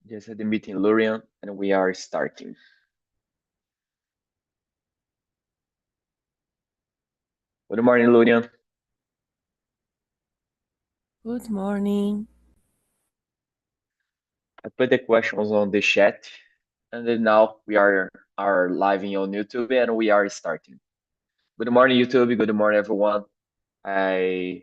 Just had the meeting, Lurian, and we are starting. Good morning, Lurian. Good morning. I put the questions on the chat, and then now we are live on YouTube, and we are starting. Good morning, YouTube. Good morning, everyone. I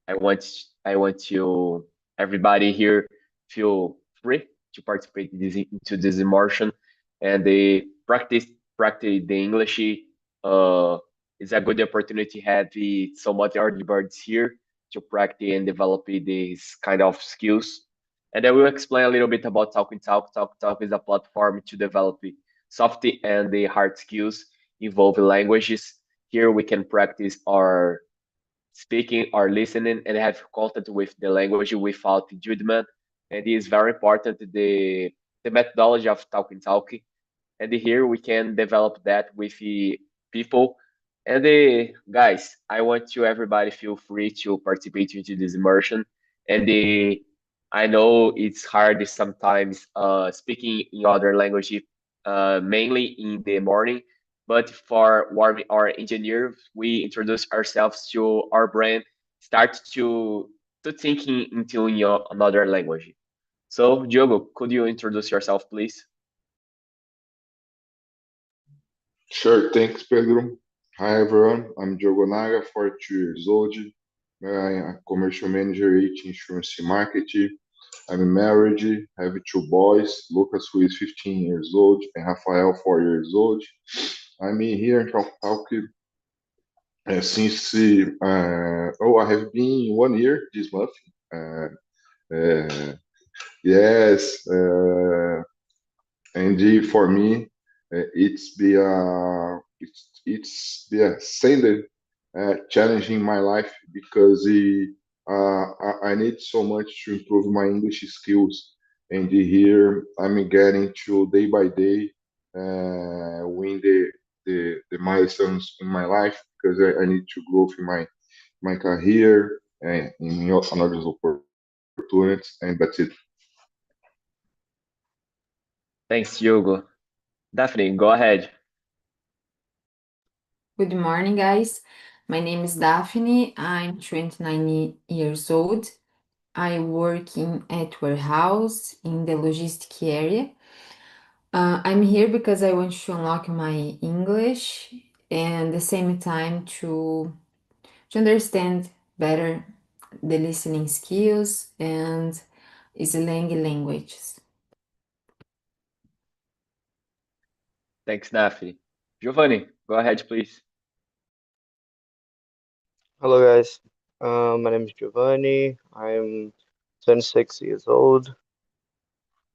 I want I want you everybody here feel free to participate into this immersion, and the practice the English. Uh, is a good opportunity to have some other birds here to practice and develop these kind of skills. And I will explain a little bit about Talking Talk. Talk Talk is a platform to develop soft and the hard skills involving languages. Here we can practice our speaking or listening and have contact with the language without judgment. And it is very important the methodology of talking talking. And here we can develop that with the people. And guys, I want you everybody feel free to participate into this immersion. And I know it's hard sometimes speaking in other language, mainly in the morning. But for warming our engineer, we introduce ourselves to our brain, start to thinking into another language. So, Diogo, could you introduce yourself, please? Sure, thanks, Pedro. Hi, everyone. I'm Diogo Naga, 42 years old. I'm a commercial manager at Insurance Marketing. I'm married, have two boys, Lucas, who is 15 years old, and Rafael, 4 years old. I'm here in Talk since, I have been 1 year this month. Uh, yes, and for me, it's be a same challenge in my life because I need so much to improve my English skills, and here I'm getting to day by day win the milestones in my life because I need to grow in my career and in another opportunities, and that's it. Thanks, Diogo. Daphne, go ahead. Good morning, guys. My name is Daphne. I'm 29 years old. I work at warehouse in the logistic area. I'm here because I want to unlock my English and at the same time to understand better the listening skills and slang languages. Thanks, Daphne. Giovanni, go ahead, please. Hello guys, my name is Giovanni. I'm 26 years old.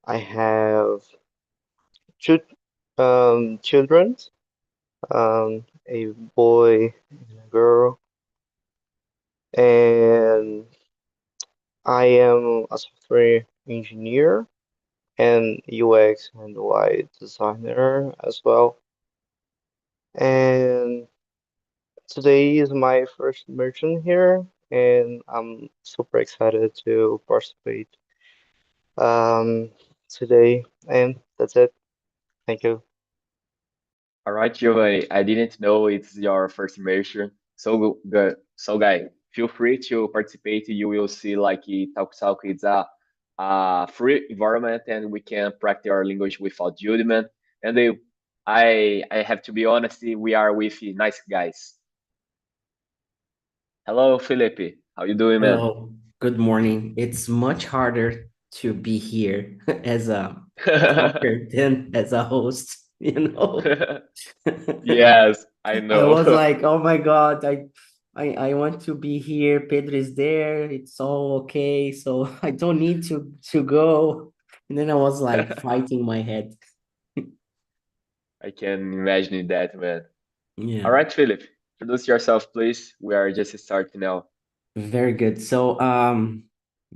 I have two children, a boy and a girl, and I am a software engineer and UX and UI designer as well. And today is my first immersion here, and I'm super excited to participate um, today. And that's it. Thank you. All right, Giovanni. I didn't know it's your first immersion. So good. So, guys, feel free to participate. You will see like Talk Talk. It's a free environment, and we can practice our language without judgment. And I have to be honest. We are with nice guys. Hello, Felipe. How you doing, man? Hello. Good morning. It's much harder to be here as a talker than as a host, you know? Yes, I I know. was like, oh my God, I want to be here. Pedro is there. It's all okay. So I don't need to go. And then I was like fighting my head. I can imagine that, man. All Yeah. right, Philip, introduce yourself, please. We are just starting now. Very good. So,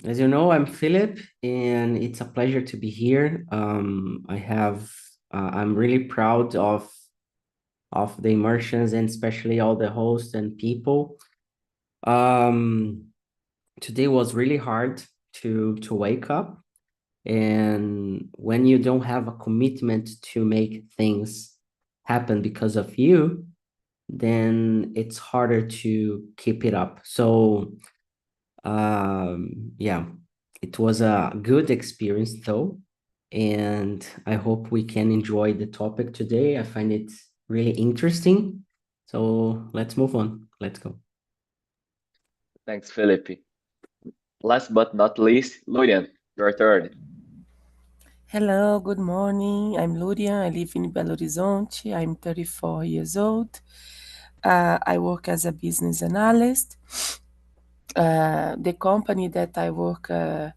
as you know, I'm Philip, and it's a pleasure to be here. I'm really proud of the immersions and especially all the hosts and people. Um, Today was really hard to wake up, And when you don't have a commitment to make things happen because of you, then it's harder to keep it up. So yeah, it was a good experience though, and I hope we can enjoy the topic today. I find it really interesting. So let's move on. Let's go. Thanks, Felipe. Last but not least, Lurian, your turn. Hello, good morning. I'm Luria. I live in Belo Horizonte. I'm 34 years old. I work as a business analyst. The company that I work, the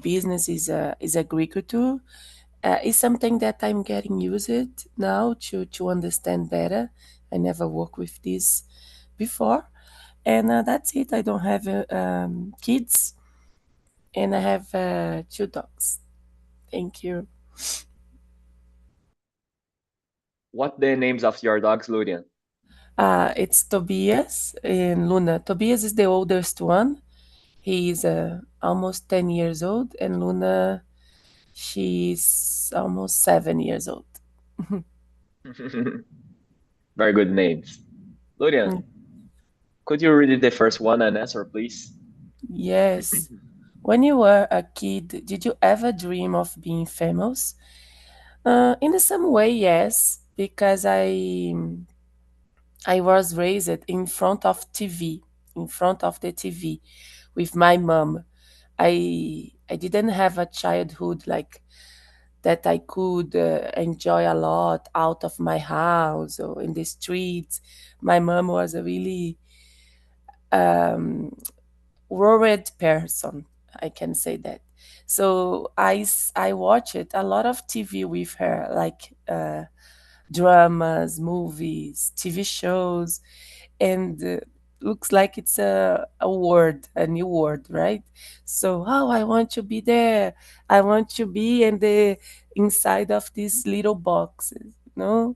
business is agriculture. It's something that I'm getting used now to understand better. I never worked with this before, and that's it. I don't have kids, and I have 2 dogs. Thank you. What the names of your dogs, Lurian? It's Tobias and Luna. Tobias is the oldest one. He is almost 10 years old, and Luna, she's almost 7 years old. Very good names. Lurian, could you read the first one and answer, please? Yes. When you were a kid, did you ever dream of being famous? In some way, yes, because I was raised in front of TV, in front of the TV with my mom. I didn't have a childhood like that I could enjoy a lot out of my house or in the streets. My mom was a really um, worried person. I can say that. So I watched a lot of TV with her, like dramas, movies, TV shows, and looks like it's a word, a new word, right? So, oh, I want to be there. I want to be in the inside of these little boxes, you know?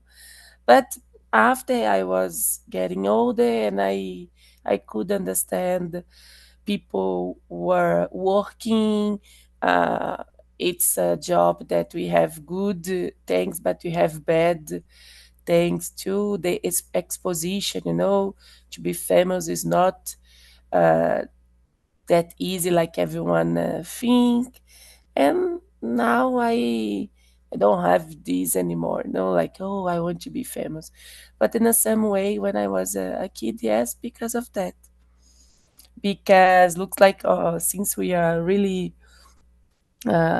But after I was getting older and I could understand people were working. It's a job that we have good things, but we have bad things too. The exposition, to be famous is not uh, that easy like everyone think. And now I don't have this anymore. Like, oh, I want to be famous. But in the same way, when I was a kid, yes, because of that. Because looks like since we are really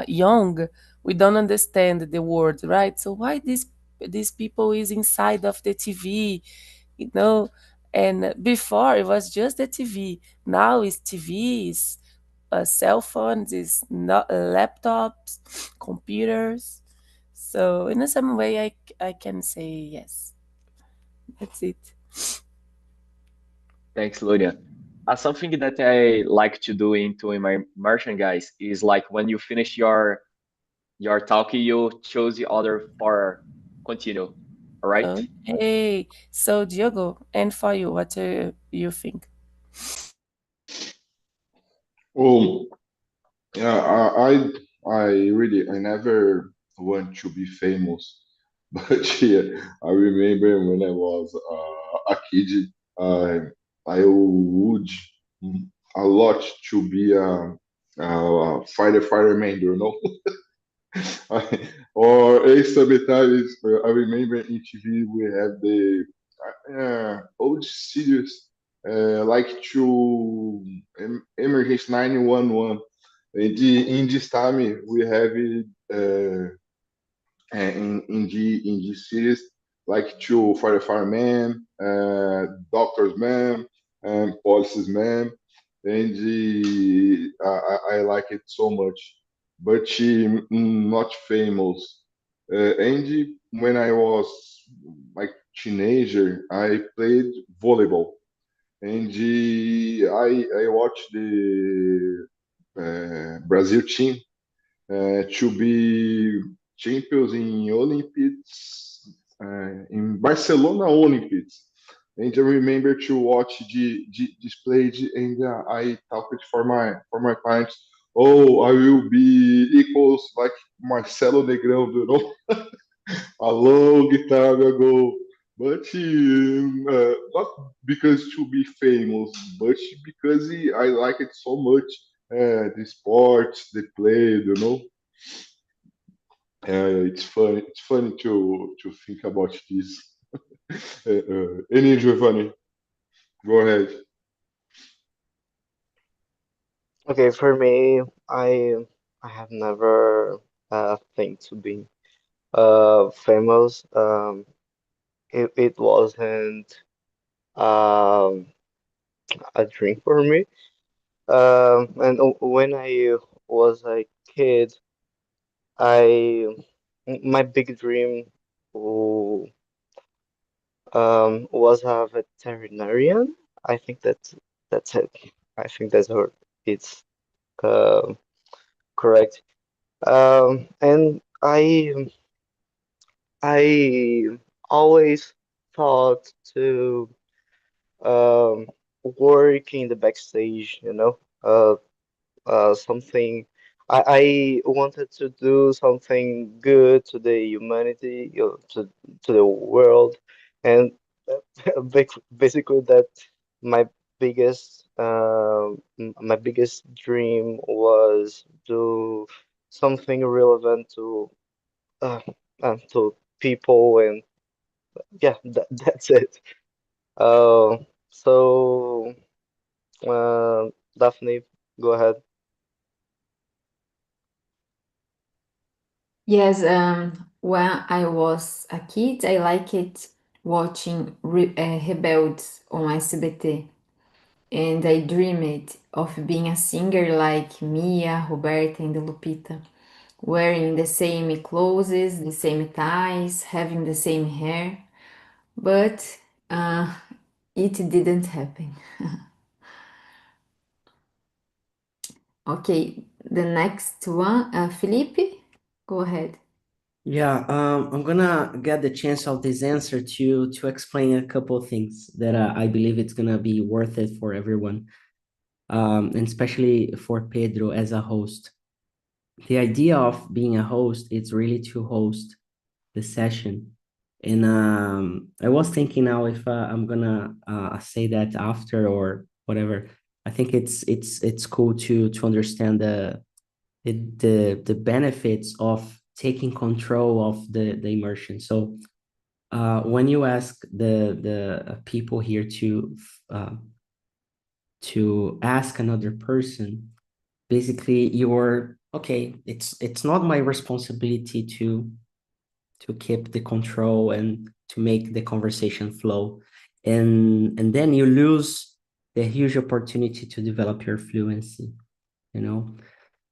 young, we don't understand the words, right? So why these people is inside of the TV, you know? And before it was just the TV. Now it's TVs, cell phones, is not laptops, computers. So in some way, I can say yes. That's it. Thanks, Lurian. Something that I like to do in my immersion, guys, is like when you finish your talk, you choose the other for continue. All right? Okay. So Diogo, and for you, what do you think? Oh, yeah, I really, I never want to be famous, but yeah, I remember when I was a kid, I I would a lot to be fireman, you know. Or sometimes I remember in TV we have the old series like to emergency 911. And in this time we have in this series like to fireman, doctors man, and policies man, and I like it so much, but not famous. And when I was like teenager, I played volleyball, and I watched the Brazil team to be champions in Olympics, in Barcelona Olympics. And I remember to watch this played, and I talked for my parents. oh, I will be equals like Marcelo Negrão, a long time ago. But not because to be famous, but because I like it so much. The sports they played, it's funny. It's funny to think about this. Any Giovanni, go ahead. Okay, for me, I have never think to be famous. It wasn't um a dream for me. And when I was a kid, I my big dream w- was a veterinarian. I think that's it. I think it's uh, correct. And I always thought to um work in the backstage, something I wanted to do something good to the humanity, to the world, and basically that my my biggest dream was do something relevant uh, to people, and yeah, that's it. Uh, so Daphne, go ahead. Yes, when I was a kid, I liked watching Rebeldes on SBT, and I dreamed of being a singer like Mia, Roberta, and Lupita, wearing the same clothes, the same ties, having the same hair, but uh, it didn't happen. Okay, the next one, Felipe, go ahead. Yeah, I'm gonna get the chance of this answer to explain a couple of things that I believe it's gonna be worth it for everyone, and especially for Pedro as a host. The idea of being a host is really to host the session, and I was thinking now if I'm gonna say that after or whatever. I think it's cool to understand the benefits of taking control of the immersion. So when you ask the people here uh, to ask another person, basically you're okay. It's not my responsibility to keep the control and to make the conversation flow, and then you lose the huge opportunity to develop your fluency. You know.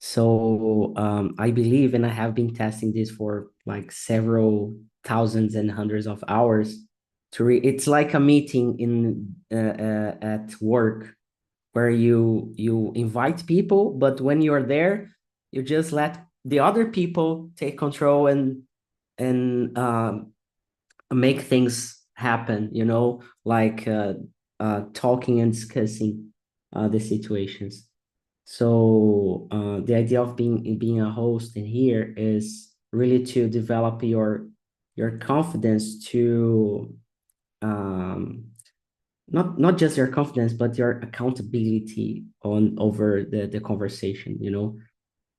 So I believe, and I have been testing this for like several thousands and hundreds of hours. It's like a meeting in at work where you invite people, but when you're there, you just let the other people take control and make things happen. Like talking and discussing the situations. So the idea of being a host in here is really to develop your confidence to not just your confidence, but your accountability on over the conversation.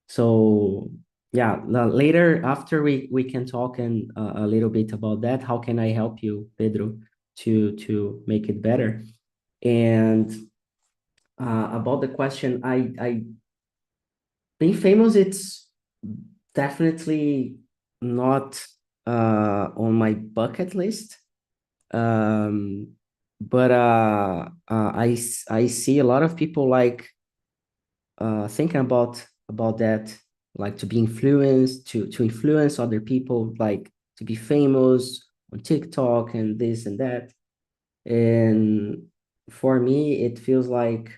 So yeah, later after we can talk and a little bit about that. How can I help you, Pedro, to make it better? And about the question, I being famous, it's definitely not on my bucket list. Um, but I see a lot of people like thinking about that, like to be influenced, to influence other people, like to be famous on TikTok and this and that. And for me, it feels like,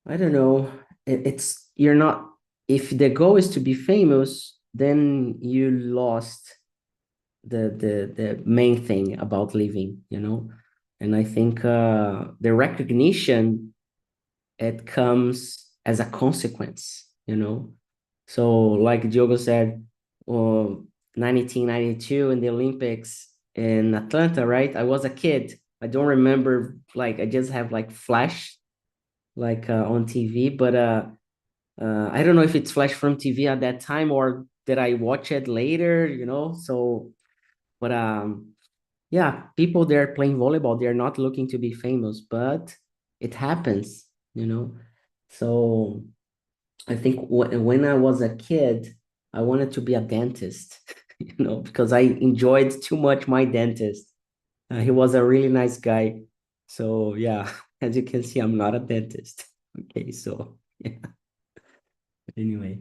I don't know. It's you're not. If the goal is to be famous, then you lost the main thing about living. And I think the recognition, it comes as a consequence, you know. So like Diogo said, 1992 in the Olympics in Atlanta, right? I was a kid. I don't remember, like I just have like flash like on TV, but I don't know if it's flash from TV at that time or did I watch it later, you know? So, but yeah, people there playing volleyball, they're not looking to be famous, but it happens, you know? So I think when I was a kid, I wanted to be a dentist, you know, because I enjoyed too much my dentist. He was a really nice guy. So yeah, as you can see, I'm not a dentist. Okay, so yeah. Anyway.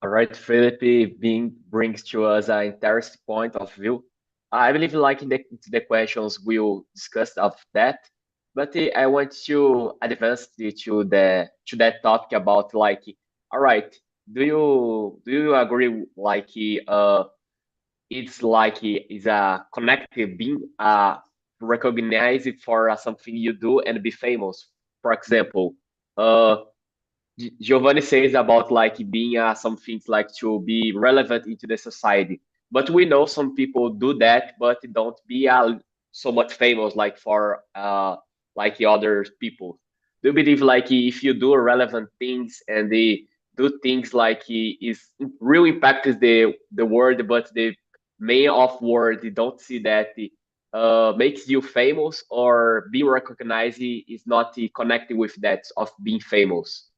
All right, Felipe brings to us an interesting point of view. I believe like in the questions we'll discuss of that, but I want to advance to that topic about like, all right, do you agree like it's like is a connected being recognized for something you do and be famous? For example, uh Giovanni says about like being some things like to be relevant into the society. But we know some people do that, but don't be so much famous like other people. Do you believe like if you do relevant things and they do things like is really impacts the world, but the main of world they don't see that makes you famous or being recognized is not connected with that of being famous?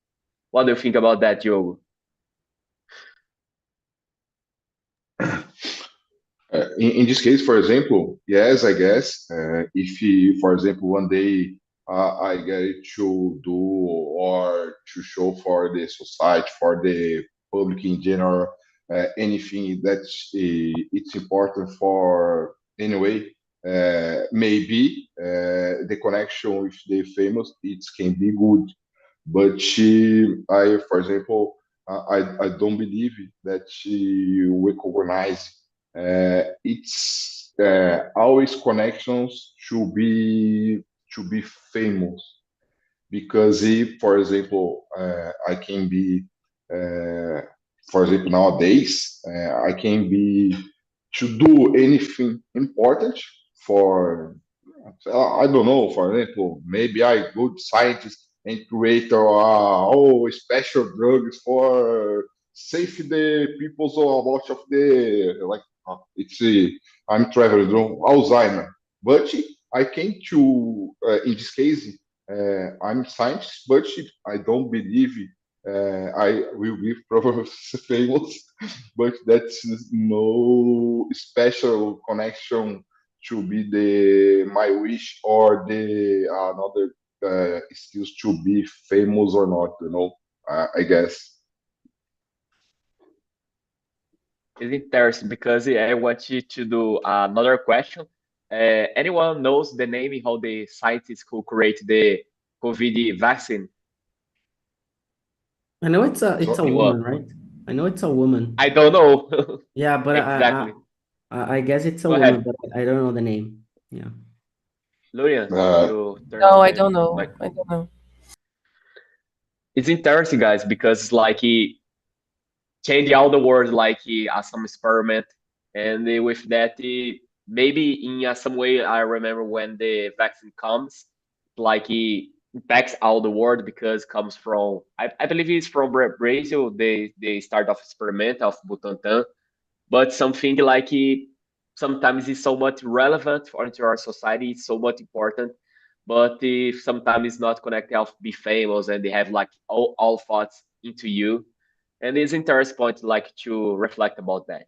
What do you think about that, Diogo? In this case, for example, yes, I guess if, for example, one day I get to do or to show for the society, for the public in general, anything that it's important for anyway, maybe the connection with the famous, it can be good. But I, for example, I don't believe that she recognize it's always connections to be famous because if, for example, I can be, uh, for example, nowadays I can be to do anything important for I don't know, for example, maybe I good scientist and create special drugs for save the people so much of the like it's I'm traveling through Alzheimer, but I came to in this case I'm scientist, but I don't believe I will be probably famous, but that's no special connection to be the my wish or the another skills to be famous or not. You know, I guess. It's interesting because I want you to do another question. Anyone knows the name how the scientists who create the COVID vaccine? I know it's a So Anyone? woman, right? I know it's a woman. I don't know. Yeah, but Exactly. I guess it's a Go woman, ahead, but I don't know the name. Yeah. Lurian. uh, You turn No, on I the don't know. mic. I don't know. It's interesting, guys, because it's like he changed all the world like as some experiment, and with that, maybe in some way, I remember when the vaccine comes, like it impacts all the world because comes from I believe it's from Brazil. They start off experiment of Butantan, but something like sometimes it's so much relevant for into our society, it's so much important, but if sometimes it's not connected of be famous and they have like all thoughts into you, and it's interesting point like to reflect about that.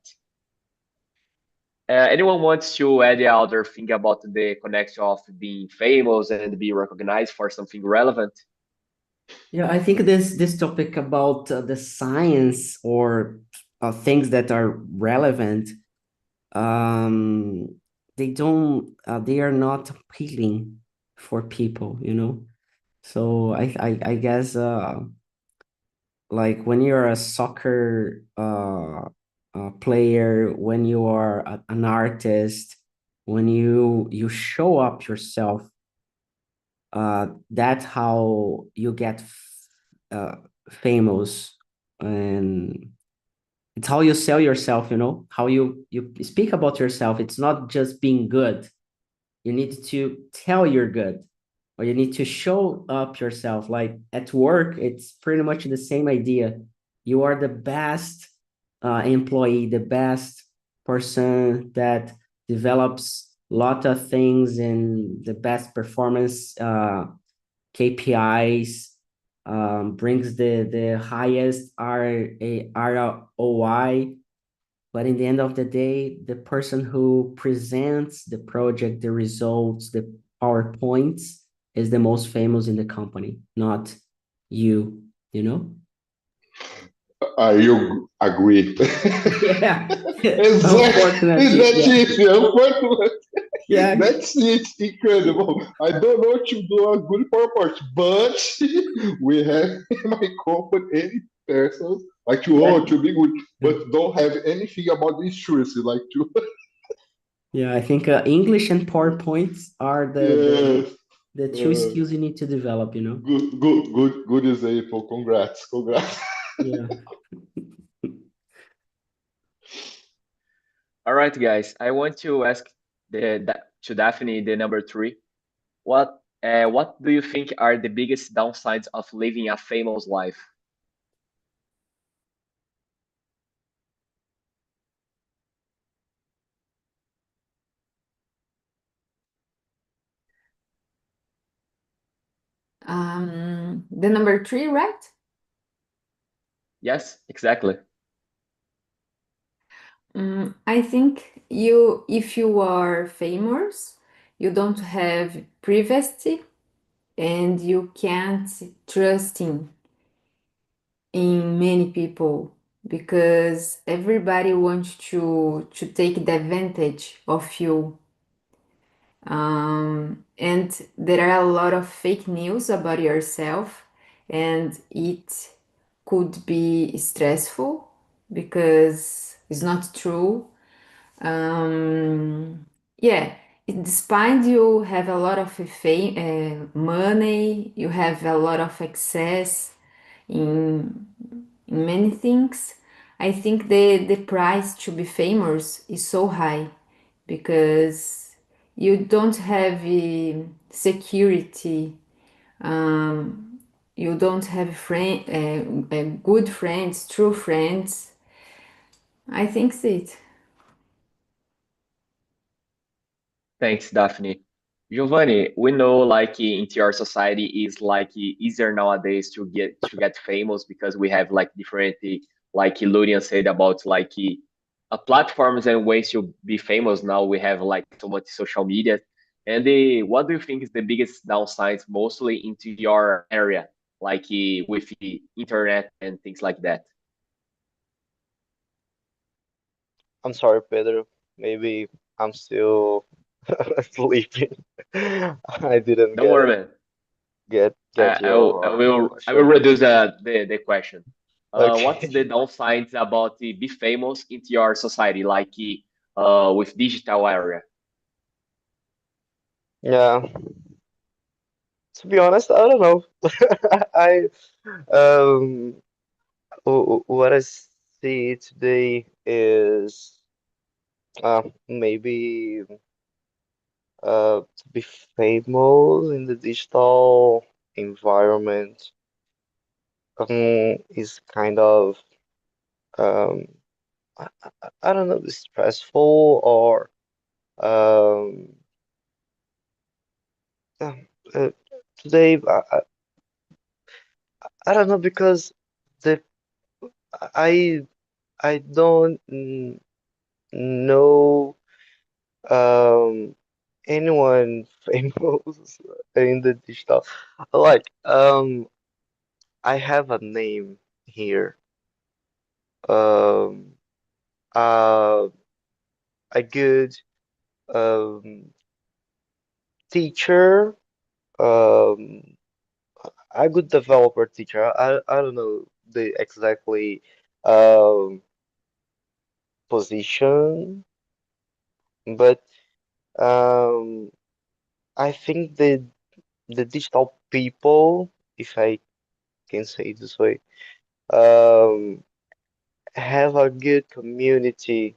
Anyone wants to add the other thing about the connection of being famous and be recognized for something relevant? Yeah, I think this topic about the science or things that are relevant, um, they are not appealing for people, you know. So I guess like when you're a soccer player, when you are an artist, when you show up yourself That's how you get famous, and it's how you sell yourself, how you speak about yourself. It's not just being good. You need to tell you're good, or you need to show up yourself. Like at work, it's pretty much the same idea. You are the best employee, the best person that develops a lot of things and the best performance KPIs, brings the highest ROI. But in the end of the day, the person who presents the project, the results, the PowerPoints is the most famous in the company, not you, you know? You agree? Yeah. Exactly. Unfortunately, That's yeah. it. Unfortunately. Yeah. That's it. Incredible. I don't know to do a good PowerPoint, but we have in my company any persons like to be good, but don't have anything about insurance, like to. Yeah, I think English and PowerPoints are Yes. the two skills you need to develop, you know? Good example. Congrats. Yeah. All right, guys. I want to ask to Daphne the number three. What do you think are the biggest downsides of living a famous life? The number three, right? Yes, exactly. I think if you are famous, you don't have privacy and you can't trust in many people because everybody wants to take the advantage of you. And there are a lot of fake news about yourself, and it could be stressful because it's not true. Yeah, despite you have a lot of fame, money, you have a lot of access in many things. I think the price to be famous is so high because you don't have security. You don't have good friends, true friends. I think that's it. Thanks, Daphne. Giovanni, we know like into our society is like easier nowadays to get famous because we have like different like Lurian said about like platforms and ways to be famous. Now we have like so much social media. And what do you think is the biggest downsides mostly into your area, like with the internet and things like that? I'm sorry, Pedro. Maybe I'm still sleeping. I didn't Don't worry, man. get I will question. reduce the question. What's the Okay. downsides about the be famous into your society, like with digital area? Yeah. To be honest, I don't know. I um what I see today is maybe to be famous in the digital environment is kind of um I don't know, stressful or um uh, uh, today I don't know because the I I don't know um anyone famous in the digital like I have a name here um uh a good um teacher um a good developer teacher. I don't know the exactly um position, but um I think the digital people, if I can say it this way, um, have a good community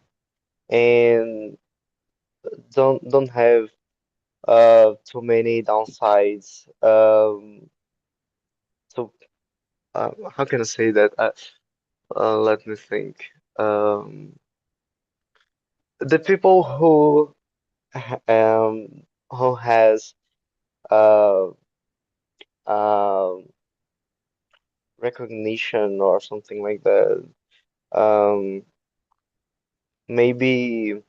and don't have too many downsides. So how can I say that? Let me think. Um, the people who has uh, um recognition or something like that. Um, maybe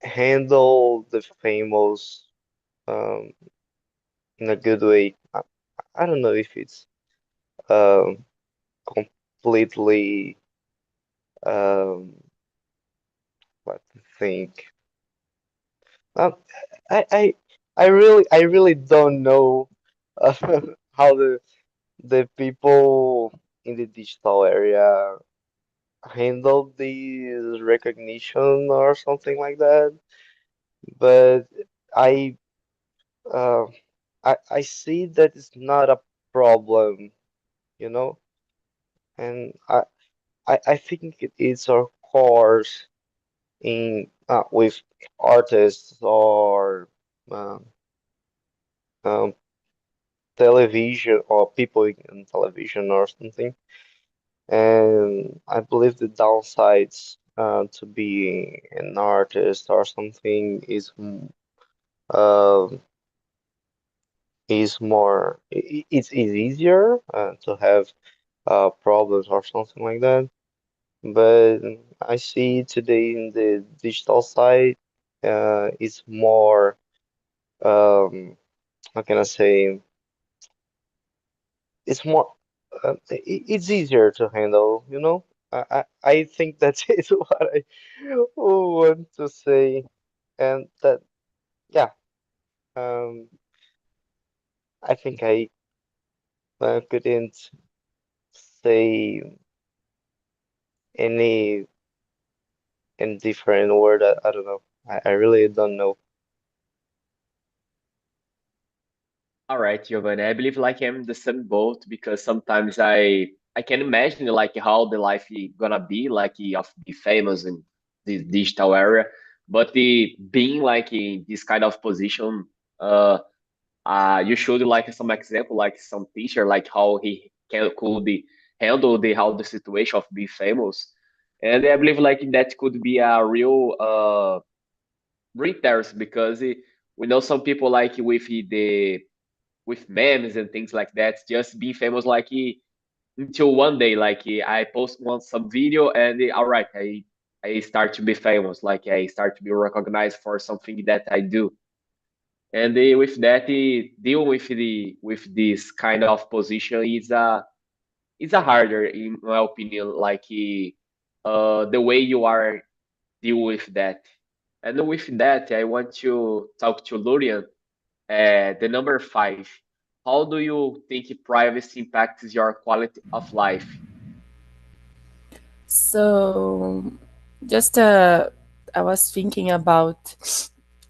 handle the famous um, in a good way. I don't know if it's um, completely um, let me think. Um, I, I I really don't know uh, how the people in the digital area handle these recognition or something like that. But I uh, I see that it's not a problem, you know, and I think it is our course in with artists or um, um, television or people in television or something. And I believe the downsides to being an artist or something um is more it's easier to have problems or something like that. But I see today in the digital side, it's more, how can I say, it's more, it's easier to handle, you know? I think that is what I want to say. And that, yeah, um, I think I couldn't say any different word. I don't know. I really don't know. All right, Giovanni. I believe like I'm the same boat because sometimes I can imagine like how the life is gonna be like of be famous in the digital area, but the being like in this kind of position, uh, you showed like some example, like some teacher, like how he could handle the how the situation of being famous, and I believe like that could be a real real because we know some people like with the with memes and things like that, just being famous like until one day, like I post one some video and all right, I start to be famous, like I start to be recognized for something that I do, and with that, deal with the with this kind of position is a harder, in my opinion, like the way you are deal with that. And with that, I want to talk to Lurian. The number 5. How do you think privacy impacts your quality of life? So, just I was thinking about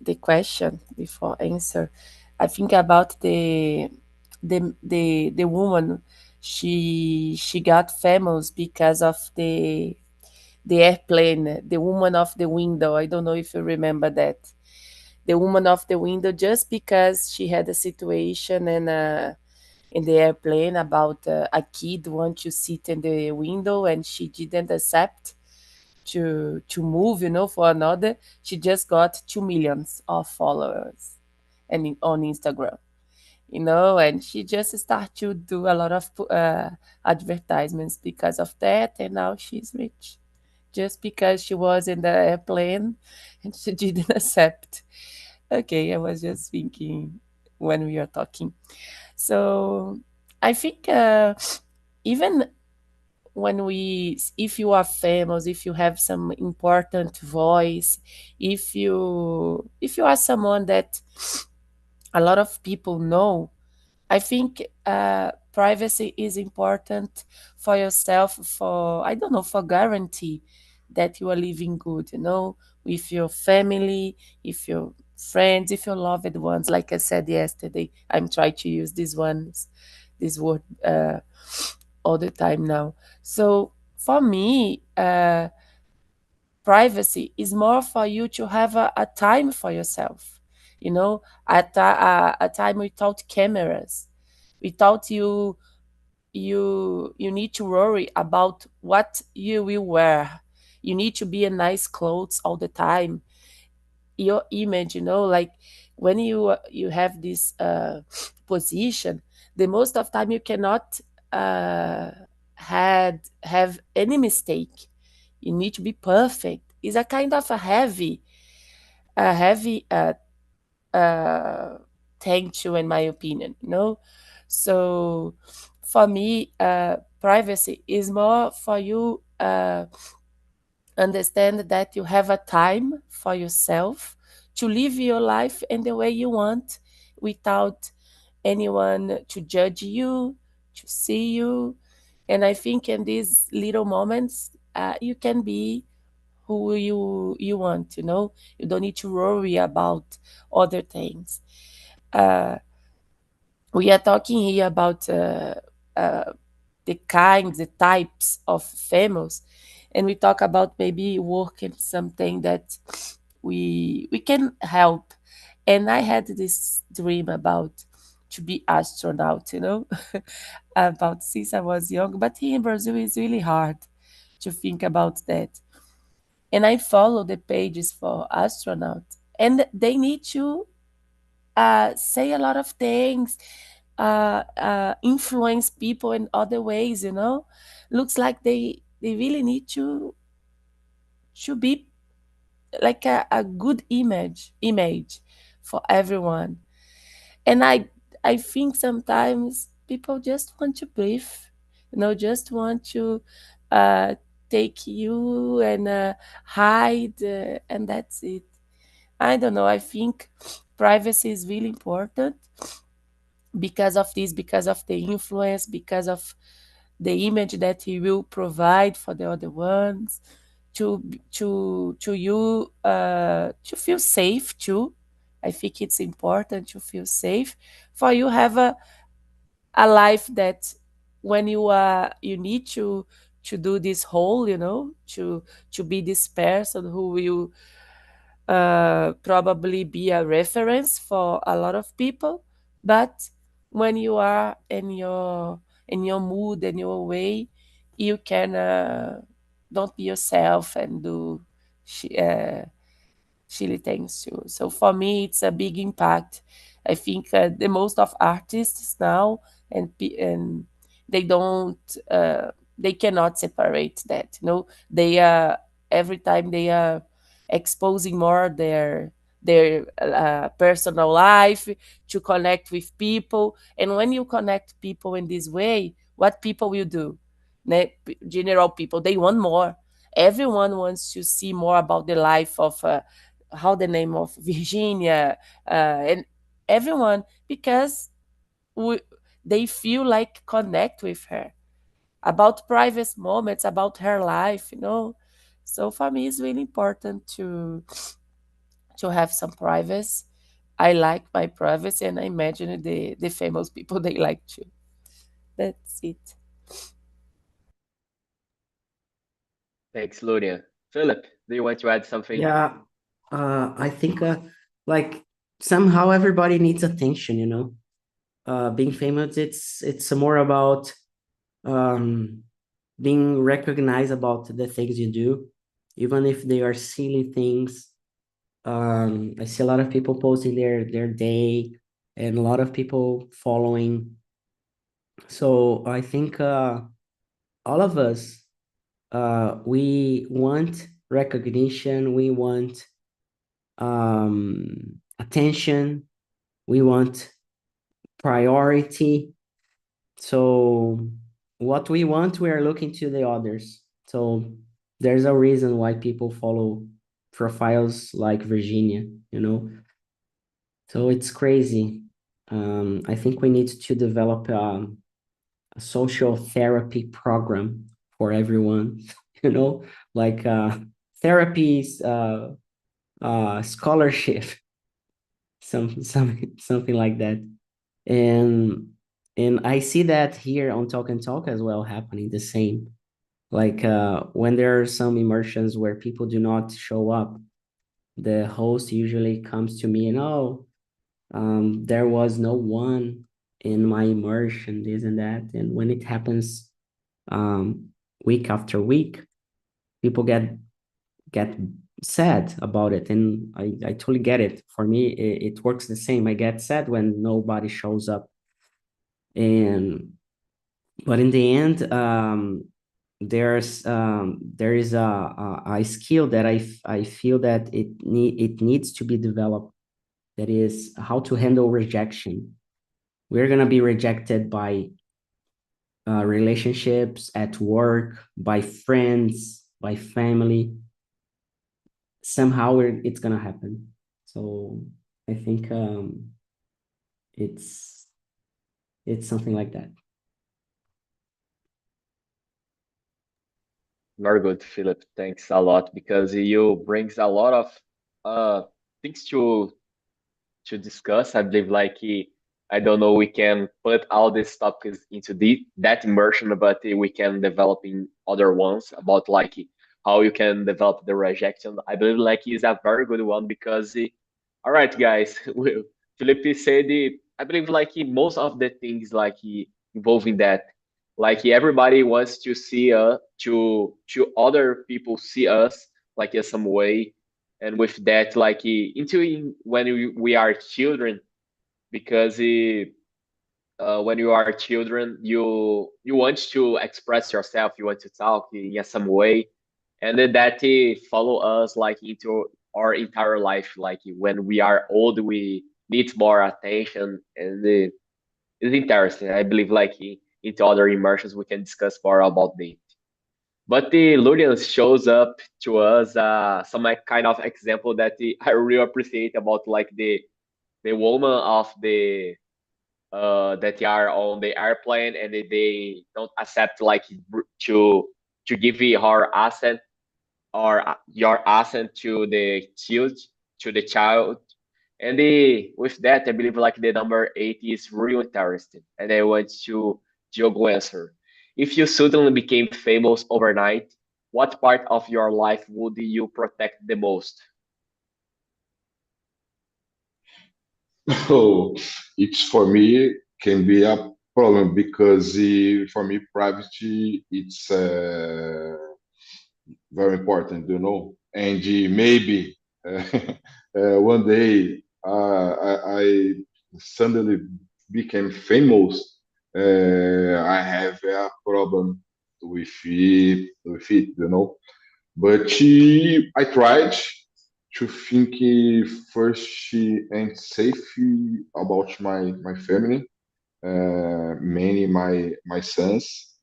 the question before answer. I think about the woman. She got famous because of the airplane, the woman of the window. I don't know if you remember that. The woman of the window, just because she had a situation in the airplane about a kid want to sit in the window and she didn't accept to move, for another. She just got 2 millions of followers and on Instagram, and she just started to do a lot of advertisements because of that, and now she's rich just because she was in the airplane and she didn't accept. Okay, I was just thinking when we are talking. So I think even when if you are famous, if you have some important voice, if you are someone that a lot of people know, I think privacy is important for yourself, for, I don't know, for guarantee that you are living good, with your family, if your friends, with your loved ones. Like I said yesterday, I'm trying to use this word all the time now. So for me, privacy is more for you to have a time for yourself, you know, a time without cameras, without you need to worry about what you will wear. You need to be in nice clothes all the time. Your image, you know, like when you have this position, the most of time you cannot have any mistake. You need to be perfect. It's a kind of a heavy uh, thing too, in my opinion. You know, so for me, privacy is more for you. Understand that you have a time for yourself to live your life in the way you want, without anyone to judge you, to see you. And I think in these little moments, you can be who you want. You know, you don't need to worry about other things. Uh, we are talking here about uh, the types of famous, and we talk about maybe work in something that we can help. And I had this dream about to be astronaut, you know, about since I was young. But here in Brazil, it's really hard to think about that. And I follow the pages for astronaut, and they need to say a lot of things, influence people in other ways. You know, looks like they really need to be like a good image for everyone. And I think sometimes people just want to breathe, you know, just want to uh, take you and hide, and that's it. I don't know. I think privacy is really important because of this, because of the influence, because of the image that he will provide for the other ones, to you, to feel safe too. I think it's important to feel safe for you have a life that when you need to do this whole, you know, to be this person who will probably be a reference for a lot of people. But when you are in your mood and your way, you can don't be yourself and do sh- uh, silly things too. So for me, it's a big impact. I think the most of artists now, and they don't they cannot separate that. You know, they every time they are exposing more their personal life to connect with people. And when you connect people in this way, what people will do? General people, they want more. Everyone wants to see more about the life of how the name of Virginia, and everyone, because we, they feel like connect with her about private moments, about her life, you know. So for me, it's really important to have some privacy. I like my privacy, and I imagine the famous people they like too. That's it. Thanks, Luria. Philip, do you want to add something? Yeah, I think like somehow everybody needs attention, you know. Being famous, it's more about um, being recognized about the things you do, even if they are silly things. I see a lot of people posting their day and a lot of people following. So I think all of us, we want recognition, we want attention, we want priority. So what we want, we are looking to the others. So there's a reason why people follow profiles like Virginia, you know. So it's crazy. I think we need to develop a social therapy program for everyone, you know, like therapies, scholarship something like that. And I see that here on Talk and Talk as well happening the same. Like when there are some immersions where people do not show up, the host usually comes to me and there was no one in my immersion, this and that. And when it happens week after week, people get sad about it, and I totally get it. For me, it works the same. I get sad when nobody shows up, and but in the end, there is a skill that I feel that it needs to be developed. That is how to handle rejection. We're gonna be rejected by relationships at work, by friends, by family. Somehow it's gonna happen. So I think it's something like that. Very good, Philip. Thanks a lot because you brings a lot of things to discuss. I believe I don't know, we can put all these topics into that immersion, but we can develop in other ones about how you can develop the rejection. I believe is a very good one because all right, guys, Felipe said I believe most of the things involving that, everybody wants to see to other people see us in some way, and with that when we are children, because when you are children, you want to express yourself, you want to talk in some way, and then that follow us into our entire life. When we are old, we need more attention, and it's interesting. I believe into other immersions we can discuss more about it. But the Lurian shows up to us some kind of example that I really appreciate about the woman of the that they are on the airplane, and they don't accept to give her accent or your accent to the child. And with that, I believe the number 8 is really interesting, and I want to Diogo answer. If you suddenly became famous overnight, what part of your life would you protect the most? So it's for me can be a problem because for me privacy it's very important, and maybe one day I suddenly became famous. I have a problem with it. But I tried to think first and safe about my family, mainly my sons.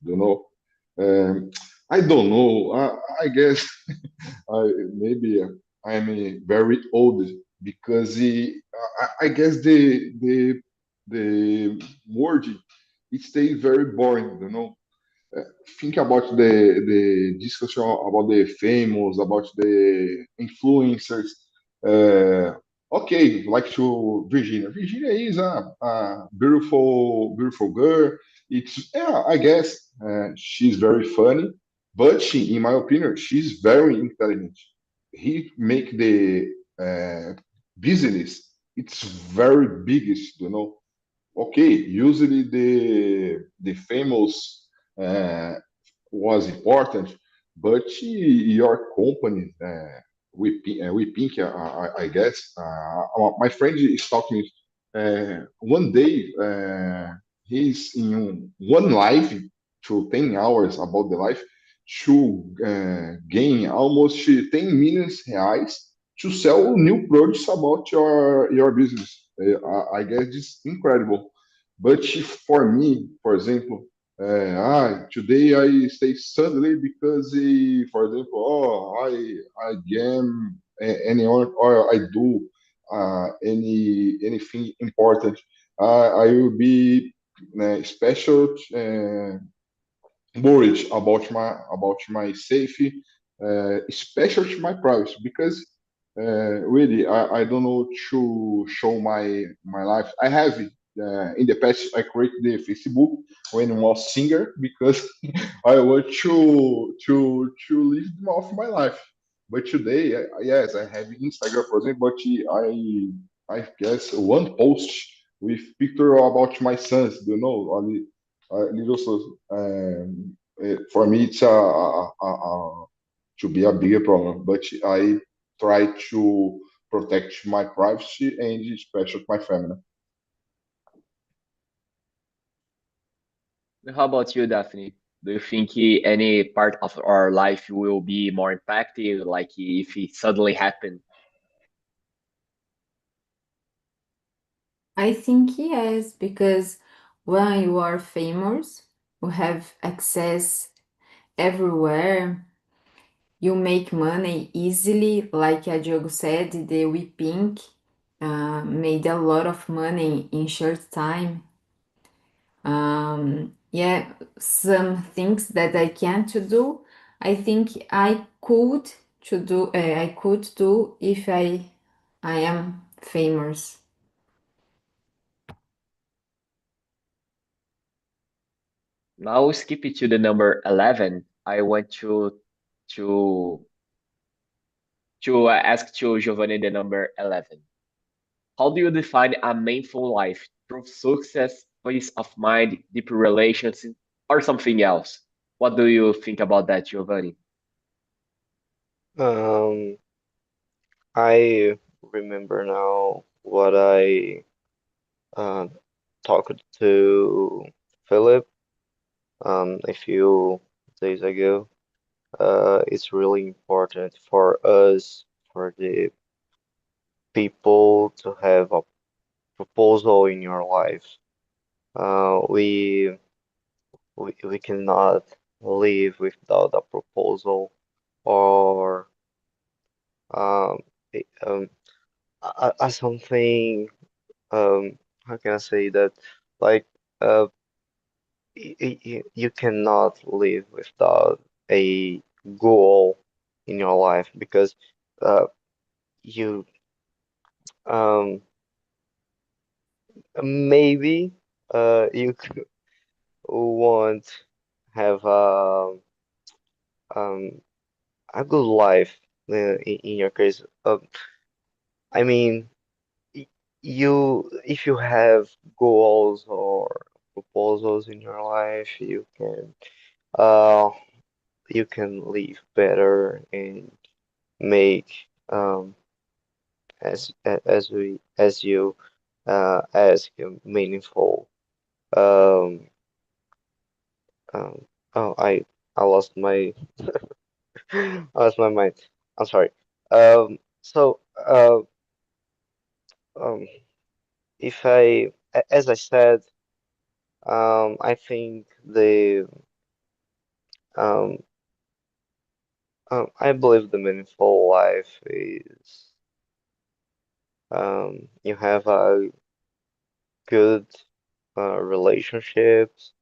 I don't know. I guess maybe I'm very old because I guess the word it stays very boring. Think about the discussion about the famous, about the influencers. Uh, okay, like to Virginia. Virginia is a beautiful girl. I guess she's very funny, but in my opinion, she's very intelligent. He make the business. It's very biggest. Okay, usually the famous uh, was important, but your company, we think, I guess. My friend is talking. One day, he's in one live to 10 hours about the life to gain almost 10 million reais to sell new products about your business. I guess it's incredible. But for me, for example, today I stay suddenly because, for example, I game anyone or I do anything important. I will be special worried about my safety, especially my privacy, because Really, I don't know to show my life. I have in the past I created the Facebook when I was singer because I want to live more of my life. But today, yes, I have Instagram for example, but I guess one post with picture about my sons. You know, little sons. For me, it's to be a bigger problem. But I try to protect my privacy and especially my family. How about you, Daphne? Do you think any part of our life will be more impacted, like if it suddenly happened? I think yes, because when you are famous, you have access everywhere. You make money easily, like Diogo said, the We Pink made a lot of money in short time. Yeah, some things that I can't do, I think I could do if I am famous. Now skip it to the number 11. I want to ask to Giovanni the number 11. How do you define a meaningful life? Through success, peace of mind, deep relations, or something else? What do you think about that, Giovanni? Um, I remember now what I uh, talked to Philip a few days ago. It's really important for us, for the people, to have a proposal in your life. Uh, we we cannot live without a proposal or um, a- um, something. How can I say that? Like uh, you cannot live without a goal in your life because uh, you um, maybe you won't have um, a good life in your case. I mean, y- if you have goals or proposals in your life, uh you can live better and make um as you ask meaningful. Um, um oh I lost my I lost my mind. I'm sorry. So um if as I said, I think the um I believe the meaningful life is you have a good relationships,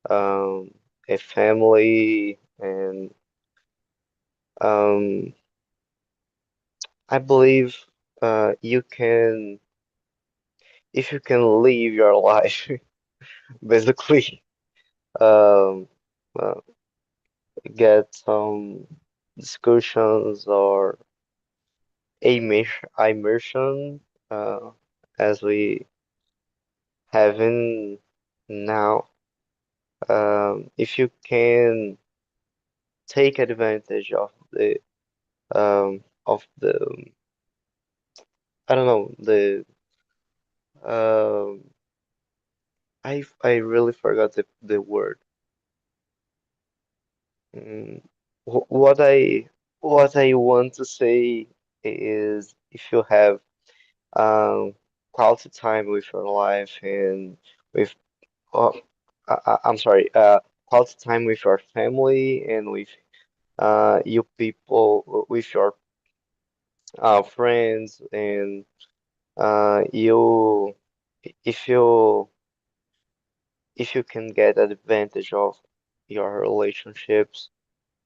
um, a family, and um, I believe you can, if you can live your life, basically, um, uh, get some discussions or immersion, uh, as we having now. If you can take advantage of the I don't know um I really forgot the word. Mm, what I want to say is if you have quality time with your life and with uh, I'm sorry, quality time with your family and with you people with your friends and you if you if you can get advantage of your relationships,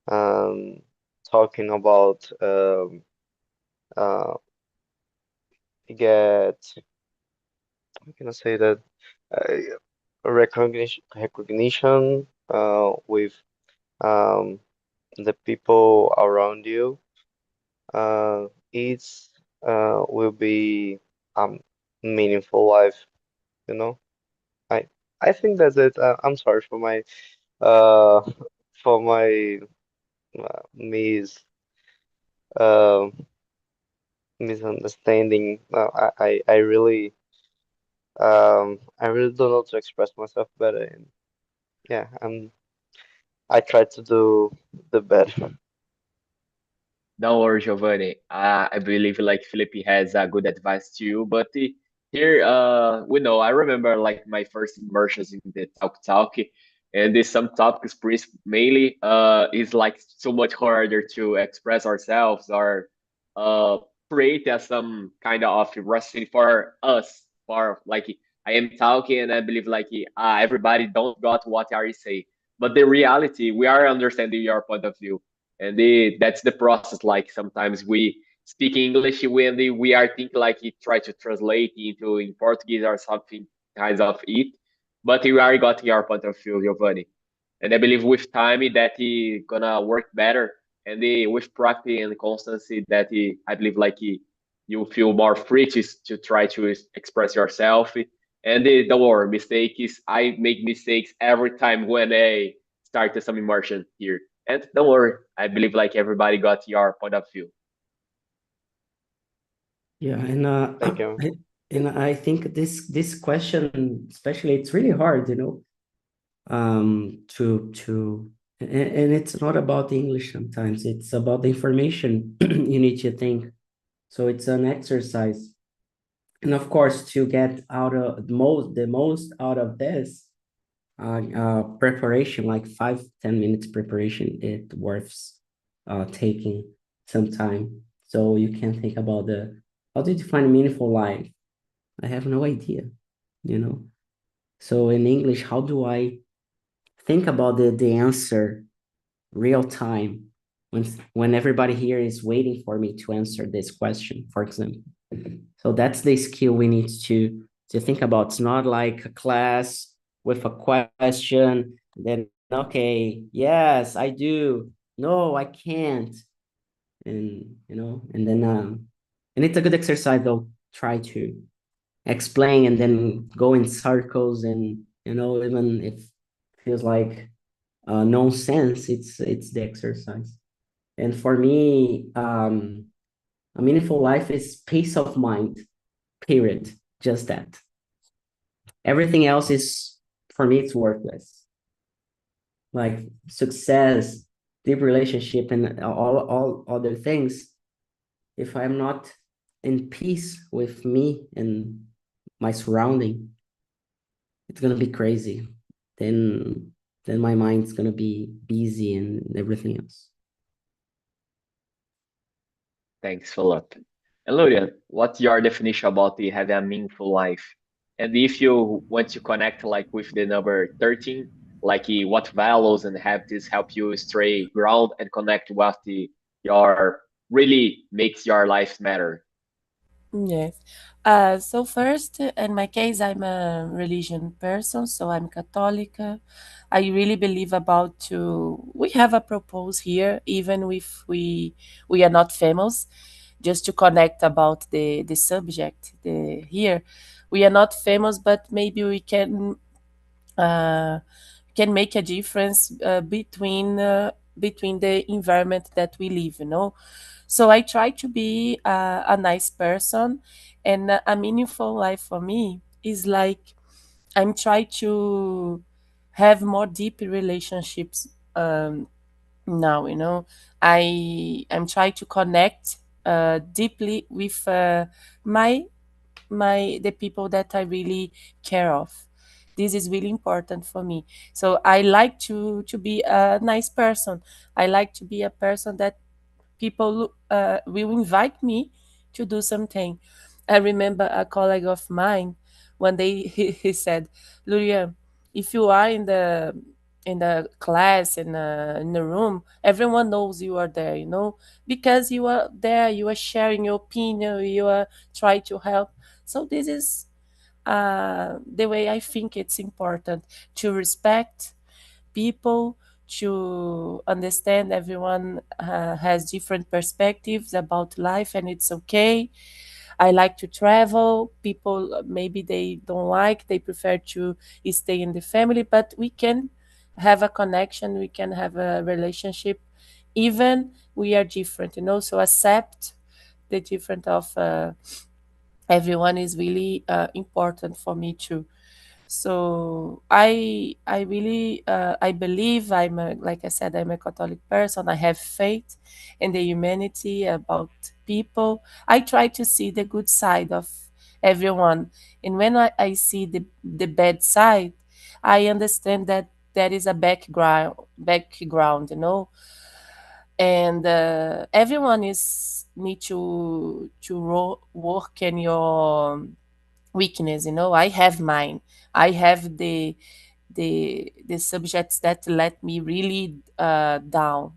um, talking about uh, get, how can I say that, recognition with um, the people around you. It's will be um meaningful life, you know. I I think that's it. I'm sorry uh for my mis uh, misunderstanding. I really don't know to express myself better, and yeah, I try to do the better. Don't worry, Giovanni. I believe like Felipe has a good advice to you, but here, we know. I remember like my first immersions in the talk, and there's some topics mainly is like so much harder to express ourselves or uh create as some kind of recipe for us. For like I am talking, and I believe like everybody don't got what I say, but the reality we are understanding your point of view, and that's the process. Like sometimes we speak English when we are thinking like it try to translate into in Portuguese or something kinds of it, but we are got your point of view, Giovanni, and I believe with time that it gonna work better, and with practice and constancy that I believe like you feel more free to try to express yourself. And don't worry, mistakes, I make mistakes every time when I start some immersion here. And don't worry, I believe like everybody got your point of view. Yeah, and Thank you. I think this question, especially, it's really hard, to and it's not about the English sometimes, it's about the information you need to think. So it's an exercise. And of course, to get out of the most out of this, preparation, like 5-10 minutes preparation, it worth taking some time. So you can think about how to define a meaningful life. I have no idea, you know. So in English, how do I think about the answer real time when everybody here is waiting for me to answer this question, for example? So that's the skill we need to think about. It's not like a class with a question, then okay, yes, I do. No, I can't. And and then and it's a good exercise though. Try to explain and then go in circles, and even if it feels like nonsense, it's the exercise. And for me, a meaningful life is peace of mind, period. Just that. Everything else is, for me, it's worthless. Like success, deep relationship, and all other things. If I'm not in peace with me and my surrounding, it's gonna be crazy. Then my mind's gonna be busy and everything else. Thanks, Philip. And Lurian, what's your definition about the having a meaningful life? And if you want to connect like with the number 13, like what values and habits help you stay ground and connect with your really makes your life matter? Yes. So first, in my case, I'm a religion person, so I'm Catholic. I really believe about to. We have a propose here, even if we are not famous, just to connect about the subject. The here, we are not famous, but maybe we uh, can make a difference between the environment that we live. So I try to be a nice person, and a meaningful life for me is like I'm trying to have more deep relationships now. I'm trying to connect deeply with my the people that I really care of. This is really important for me. So I like to be a nice person. I like to be a person that people will invite me to do something. I remember a colleague of mine one day he said, Luria, if you are in the class, in the room, everyone knows you are there, because you are there, you are sharing your opinion, you are trying to help. So this is the way I think it's important to respect people, to understand everyone has different perspectives about life, and it's okay. I like to travel. People maybe they don't like, they prefer to stay in the family, but we can have a connection, we can have a relationship, even we are different, So accept the different of everyone is really important for me too. So I really I believe like I said, I'm a Catholic person. I have faith in the humanity about people. I try to see the good side of everyone, and when I see the bad side, I understand that there is a background, and everyone is need to work in your weakness. I have mine. I have the subjects that let me really down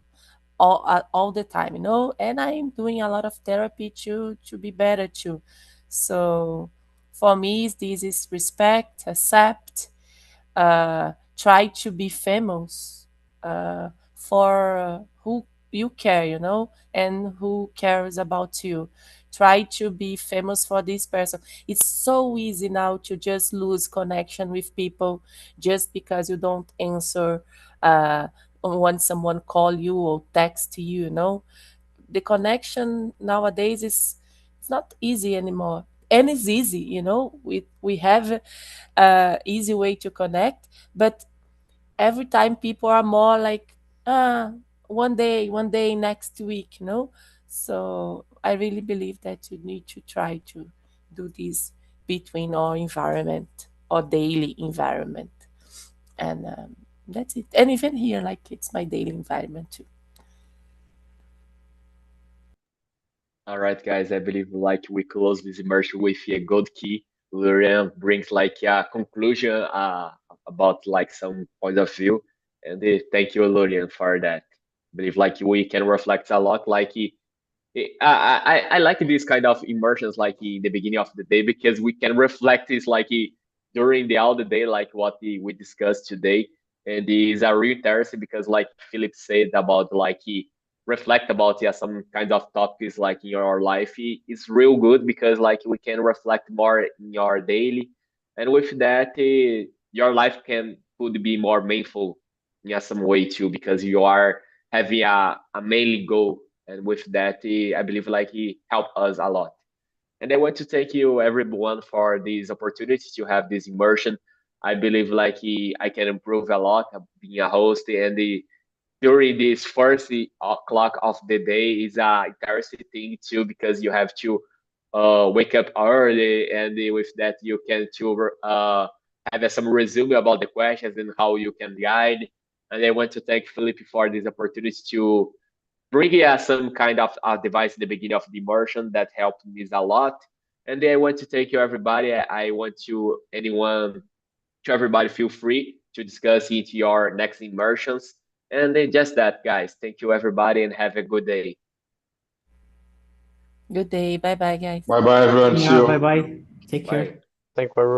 all the time, and I'm doing a lot of therapy to be better too. So for me, this is respect, accept, try to be famous for who you care, and who cares about you. Try to be famous for this person. It's so easy now to just lose connection with people just because you don't answer when someone call you or text you, The connection nowadays is it's not easy anymore. And it's easy, we have easy way to connect, but every time people are more like, ah, one day next week, So I really believe that you need to try to do this between our environment or daily environment, and that's it. And even here, like, it's my daily environment too. All right, guys. I believe like we close this immersion with a good key. Lurian brings like a conclusion about like some point of view, and thank you, Lurian, for that. I believe like we can reflect a lot. Like I like this kind of immersions like in the beginning of the day because we can reflect this like during the all the day like what we discussed today, and is a real interesting because like Philip said about like he reflect about some kind of topics like in your life it's real good because like we can reflect more in your daily, and with that your life could be more meaningful in some way too because you are having a mainly goal, and with that I believe like he helped us a lot. And I want to thank you everyone for this opportunity to have this immersion. I believe like I can improve a lot being a host, and during this first o'clock of the day is a interesting thing too because you have to wake up early, and with that you can to have some resume about the questions and how you can guide. And I want to thank Felipe for this opportunity to bring some kind of device in the beginning of the immersion that helped me a lot. And then I want to thank you everybody. I want to everybody feel free to discuss into your next immersions. And then just that, guys. Thank you everybody and have a good day. Good day. Bye bye, guys. Bye bye, everyone. See Yeah, bye you. bye. Take Bye. care. Thank you, everyone.